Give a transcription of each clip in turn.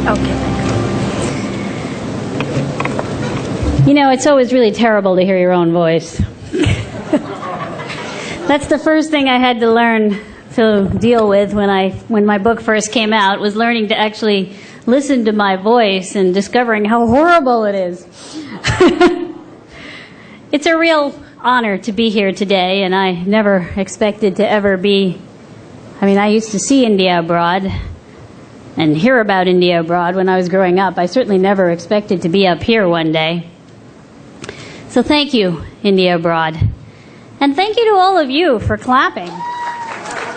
Okay. You know, it's always really terrible to hear your own voice. That's the first thing I had to learn to deal with when my book first came out, was learning to actually listen to my voice and discovering how horrible it is. It's a real honor to be here today, and I never expected to ever be. I mean, I used to see India abroad and hear about India abroad when I was growing up. I certainly never expected to be up here one day. So thank you, India abroad. And thank you to all of you for clapping,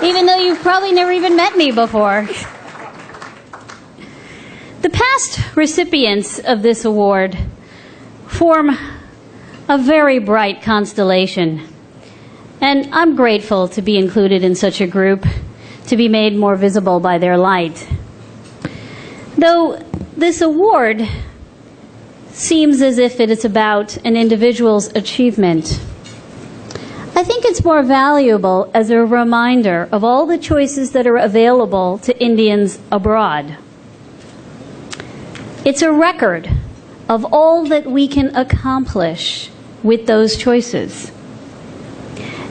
even though you've probably never even met me before. The past recipients of this award form a very bright constellation, and I'm grateful to be included in such a group, to be made more visible by their light. Though this award seems as if it is about an individual's achievement, I think it's more valuable as a reminder of all the choices that are available to Indians abroad. It's a record of all that we can accomplish with those choices.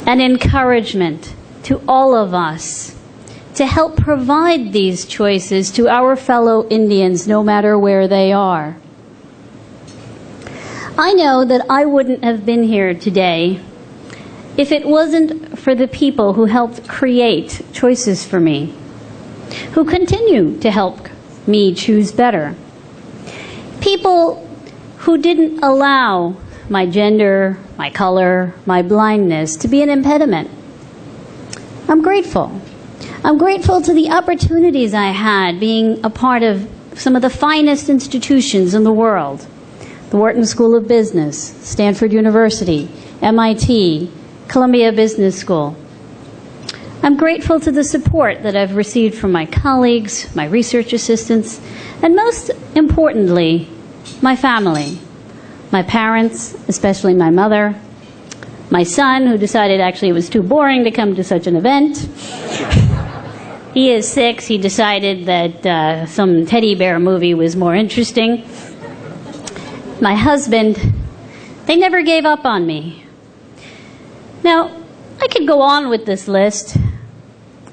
An encouragement to all of us to help provide these choices to our fellow Indians, no matter where they are. I know that I wouldn't have been here today if it wasn't for the people who helped create choices for me, who continue to help me choose better. People who didn't allow my gender, my color, my blindness to be an impediment. I'm grateful. I'm grateful to the opportunities I had being a part of some of the finest institutions in the world. The Wharton School of Business, Stanford University, MIT, Columbia Business School. I'm grateful to the support that I've received from my colleagues, my research assistants, and most importantly, my family. My parents, especially my mother, my son, who decided actually it was too boring to come to such an event. He is 6. He decided that some teddy bear movie was more interesting. My husband, they never gave up on me. Now, I could go on with this list.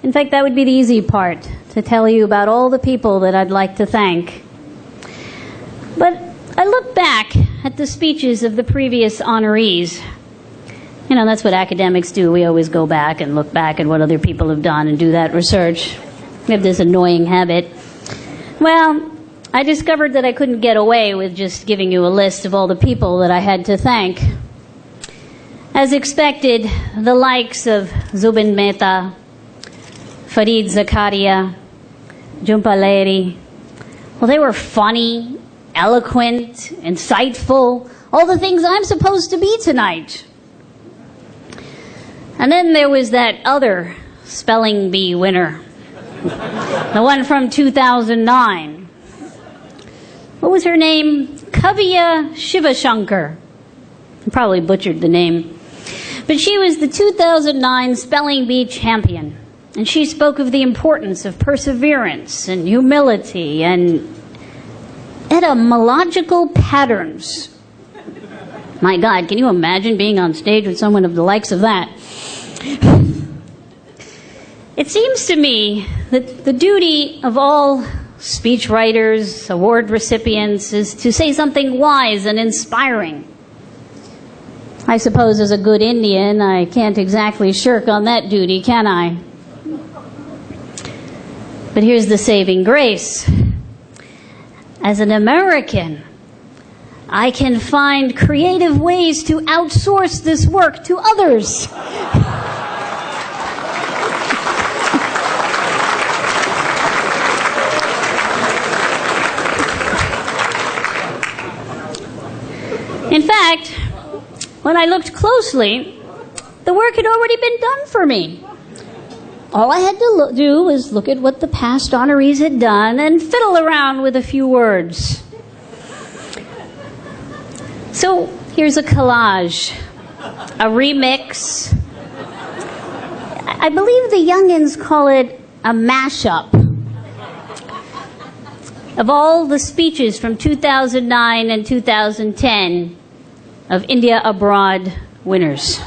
In fact, that would be the easy part, to tell you about all the people that I'd like to thank. But I look back at the speeches of the previous honorees. You know, that's what academics do. We always go back and look back at what other people have done and do that research. We have this annoying habit. Well, I discovered that I couldn't get away with just giving you a list of all the people that I had to thank. As expected, the likes of Zubin Mehta, Fareed Zakaria, Jhumpa Lahiri, well, they were funny, eloquent, insightful, all the things I'm supposed to be tonight. And then there was that other spelling bee winner, the one from 2009. What was her name? Kavya Shivashankar. I probably butchered the name. But she was the 2009 Spelling Bee champion. And she spoke of the importance of perseverance and humility and etymological patterns. My God, can you imagine being on stage with someone of the likes of that? It seems to me that the duty of all speechwriters, award recipients, is to say something wise and inspiring. I suppose as a good Indian, I can't exactly shirk on that duty, can I? But here's the saving grace. As an American, I can find creative ways to outsource this work to others. In fact, when I looked closely, the work had already been done for me. All I had to do was look at what the past honorees had done and fiddle around with a few words. So here's a collage, a remix. I believe the youngins call it a mashup. of all the speeches from 2009 and 2010 of India Abroad winners.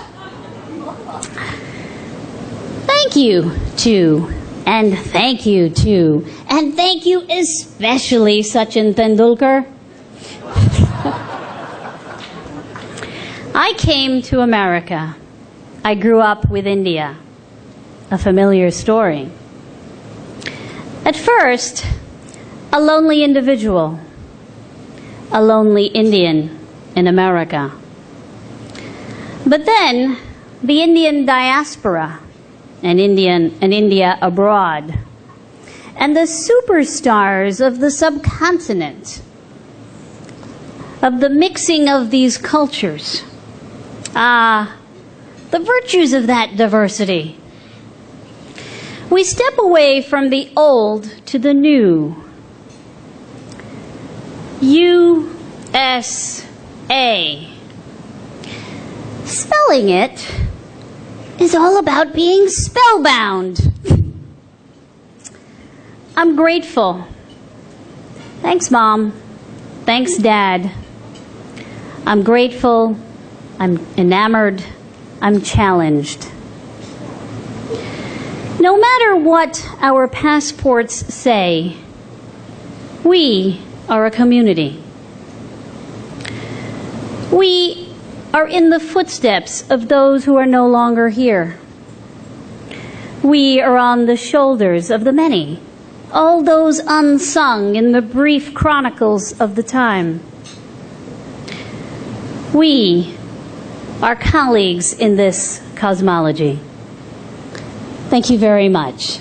Thank you to, and thank you to, and thank you especially Sachin Tendulkar. I came to America. I grew up with India. A familiar story. At first, a lonely individual, a lonely Indian in America. But then, the Indian diaspora, and India abroad, and the superstars of the subcontinent, of the mixing of these cultures. The virtues of that diversity. We step away from the old to the new. USA. Spelling it is all about being spellbound. I'm grateful. Thanks, Mom. Thanks, Dad. I'm grateful. I'm enamored. I'm challenged. No matter what our passports say, we are a community. We are in the footsteps of those who are no longer here. We are on the shoulders of the many, all those unsung in the brief chronicles of the time. We are colleagues in this cosmology. Thank you very much.